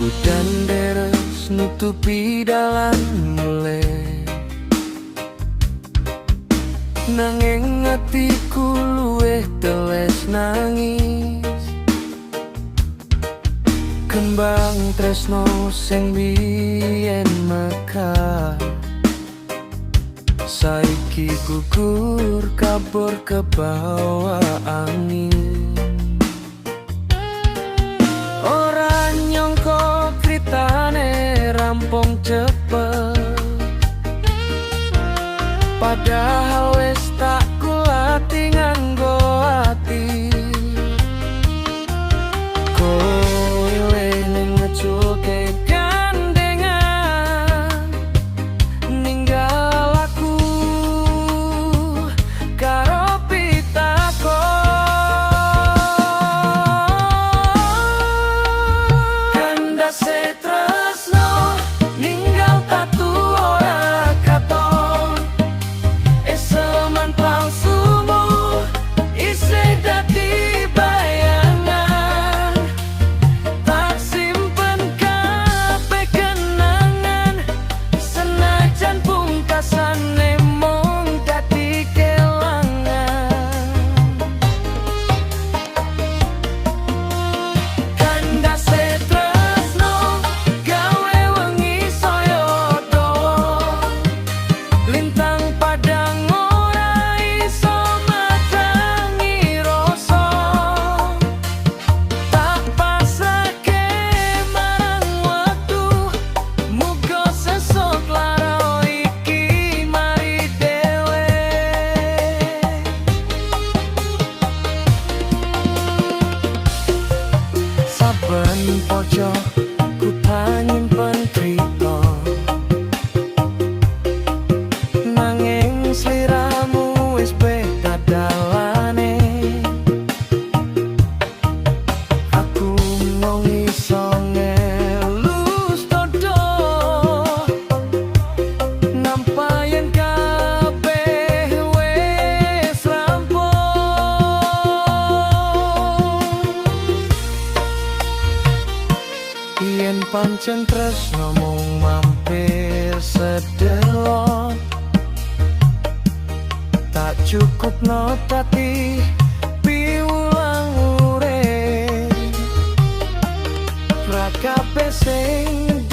Udan deres nutupi dalan mulai, nanging atiku luwih teles nangis. Kembang tresno sing biyen mekar, saiki gugur kabur ke bawah angin. Ora nyangka kritane rampung cepet, padahal wis tak kulati nganggo ati. Kowe ning ngeculke gandengan, ninggal aku karo pitako. Kandhase tresno ninggal tatu ora katon, eseman palsumu isih dadi bayangan. Tak simpen kabeh kenangan, senajan pungkasane mung dadi kelangan. Kandhase tresno gawe wengi saya dawa, lintang padang ora iso madangi rasa. Tak pasrahke marang wektu, muga sesuk lara iki mari dhewe. Saben pojok ku panyimpen crita, nanging sliramu wis beda dalane. Aku mung iso ngelus dodo, nampa yen kabeh wis rampung. Yen pancen tresno mung mampir sedelok, tak cukup no tati piwulang urip. Ra kabeh sing